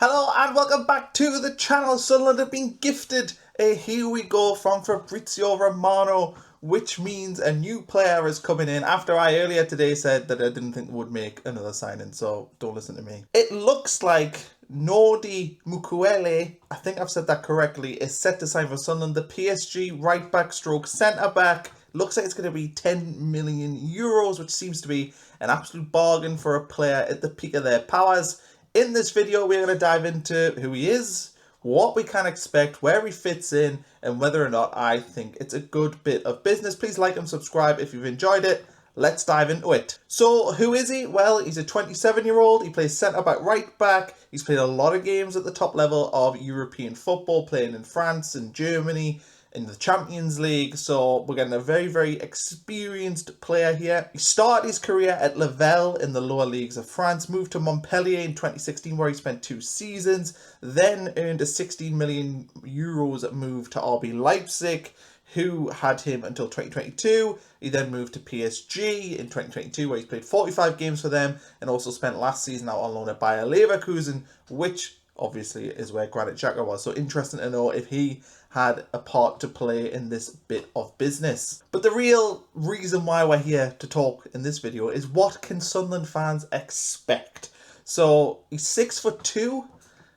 Hello and welcome back to the channel. Sunderland have been gifted a here we go from Fabrizio Romano, which means a new player is coming in after I earlier today said that I didn't think would make another signing, so don't listen to me. It looks like Nordi Mukiele, I think I've said that correctly, is set to sign for Sunderland. The PSG right back stroke centre back. Looks like it's going to be 10 million euros, which seems to be an absolute bargain for a player at the peak of their powers. In this video, we're going to dive into who he is, what we can expect, where he fits in, and whether or not I think it's a good bit of business. Please like and subscribe if you've enjoyed it. Let's dive into it. So, who is he? Well, he's a 27-year-old. He plays centre-back, right-back. He's played a lot of games at the top level of European football, playing in France and Germany, in the Champions League, so we're getting a very, very experienced player here. He started his career at Laval in the lower leagues of France, moved to Montpellier in 2016 where he spent 2 seasons, then earned a 16 million euros move to RB Leipzig, who had him until 2022. He then moved to PSG in 2022 where he played 45 games for them and also spent last season out on loan at Bayer Leverkusen, which obviously is where Granit Xhaka was. So interesting to know if he had a part to play in this bit of business. But the real reason why we're here to talk in this video is what can Sunderland fans expect? So he's 6'2".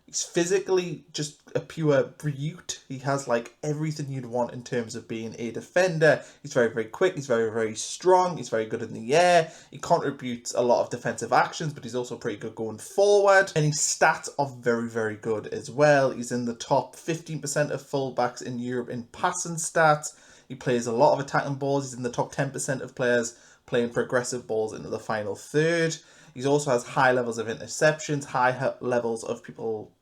He's physically just a pure beaut. He has like everything you'd want in terms of being a defender. He's very, very quick. He's very, very strong. He's very good in the air. He contributes a lot of defensive actions, but he's also pretty good going forward. And his stats are very, very good as well. He's in the top 15% of fullbacks in Europe in passing stats. He plays a lot of attacking balls. He's in the top 10% of players playing progressive balls into the final third. He also has high levels of interceptions, high levels of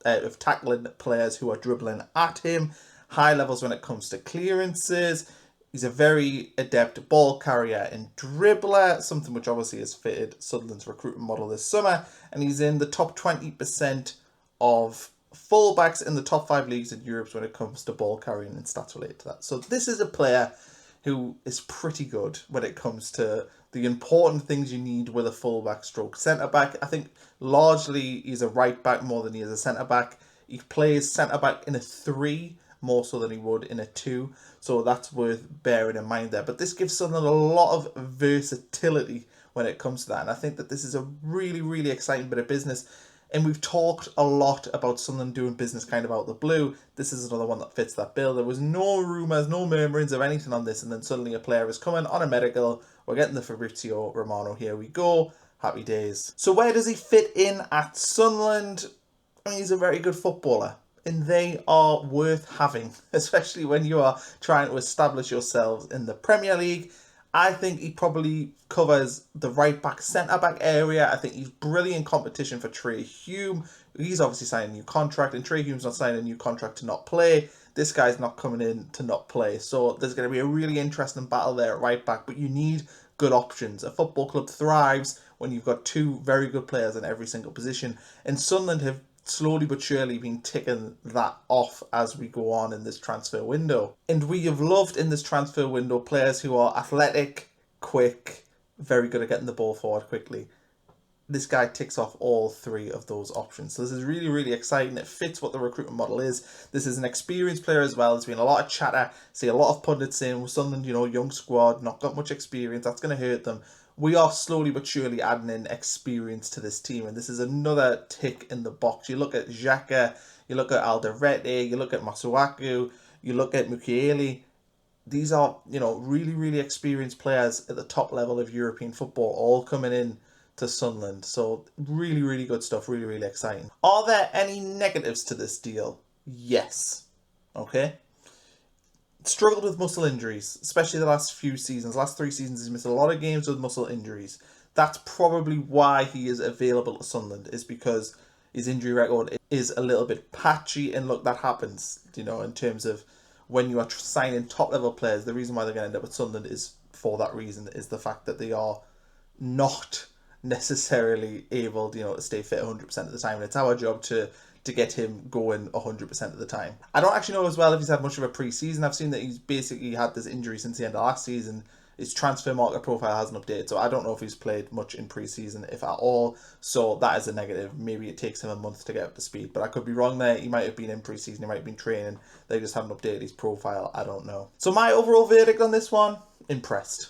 of tackling players who are dribbling at him, high levels when it comes to clearances. He's a very adept ball carrier and dribbler, something which obviously has fitted Sunderland's recruitment model this summer. And he's in the top 20% of fullbacks in the top 5 leagues in Europe when it comes to ball carrying and stats related to that. So this is a player who is pretty good when it comes to the important things you need with a fullback stroke centre-back. I think largely he's a right-back more than he is a centre-back. He plays centre-back in a 3 more so than he would in a 2. So that's worth bearing in mind there. But this gives Sunderland a lot of versatility when it comes to that. And I think that this is a really, really exciting bit of business. And we've talked a lot about Sunderland doing business kind of out of the blue. This is another one that fits that bill. There was no rumours, no murmurings of anything on this. And then suddenly a player is coming on a medical. We're getting the Fabrizio Romano. Here we go. Happy days. So where does he fit in at Sunderland? I mean, he's a very good footballer. And they are worth having, especially when you are trying to establish yourselves in the Premier League. I think he probably covers the right-back, centre-back area. I think he's brilliant competition for Trai Hume. He's obviously signed a new contract, and Trai Hume's not signing a new contract to not play. This guy's not coming in to not play. So there's going to be a really interesting battle there at right-back, but you need good options. A football club thrives when you've got 2 very good players in every single position, and Sunderland have slowly but surely been ticking that off as we go on in this transfer window. And we have loved in this transfer window players who are athletic, quick, very good at getting the ball forward quickly. This guy ticks off all 3 of those options. So this is really, really exciting. It fits what the recruitment model is. This is an experienced player as well. There's been a lot of chatter. See a lot of pundits saying, well, Sunderland, young squad, not got much experience. That's going to hurt them. We are slowly but surely adding in experience to this team, and this is another tick in the box. You look at Xhaka, you look at Alderete, you look at Masuaku, you look at Mukiele. These are, really, really experienced players at the top level of European football, all coming in to Sunderland. So really, really good stuff, really, really exciting. Are there any negatives to this deal? Yes. Okay. Struggled with muscle injuries, especially the last few seasons. Last 3 seasons, he's missed a lot of games with muscle injuries. That's probably why he is available to Sunderland, is because his injury record is a little bit patchy. And look, that happens, in terms of when you are signing top-level players. The reason why they're going to end up at Sunderland is for that reason, is the fact that they are not necessarily able, to stay fit 100% of the time. And it's our job to get him going 100% of the time. I don't actually know as well if he's had much of a pre-season. I've seen that he's basically had this injury since the end of last season. his transfer market profile hasn't updated, so I don't know if he's played much in pre-season, if at all. So that is a negative. Maybe it takes him a month to get up to speed, but I could be wrong there. He might have been in pre-season, he might have been training. They just haven't updated his profile. I don't know. So my overall verdict on this one: impressed.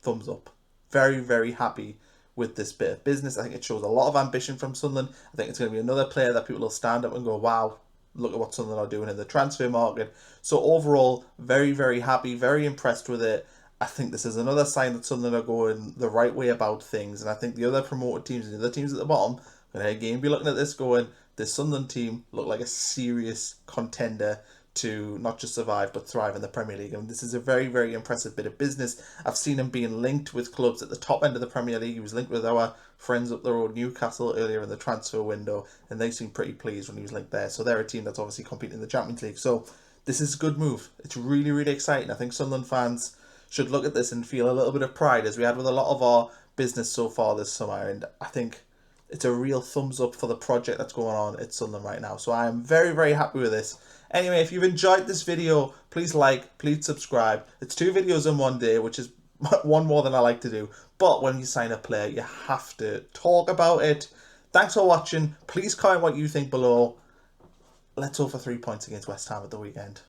Thumbs up. Very, very happy with this bit of business. I think it shows a lot of ambition from Sunderland. I think it's going to be another player that people will stand up and go, wow, look at what Sunderland are doing in the transfer market. So overall, very, very happy, very impressed with it. I think this is another sign that Sunderland are going the right way about things. And I think the other promoted teams and the other teams at the bottom are going to again be looking at this going, this Sunderland team look like a serious contender to not just survive but thrive in the Premier League. And this is a very, very impressive bit of business. I've seen him being linked with clubs at the top end of the Premier League. He was linked with our friends up the road, Newcastle, earlier in the transfer window, and they seemed pretty pleased when he was linked there. So they're a team that's obviously competing in the Champions League. So this is a good move. It's really, really exciting. I think Sunderland fans should look at this and feel a little bit of pride, as we had with a lot of our business so far this summer. And I think it's a real thumbs up for the project that's going on at Sunderland right now. So I am very, very happy with this. Anyway, if you've enjoyed this video, please like, please subscribe. It's 2 videos in one day, which is one more than I like to do. But when you sign a player, you have to talk about it. Thanks for watching. Please comment what you think below. Let's hope for 3 points against West Ham at the weekend.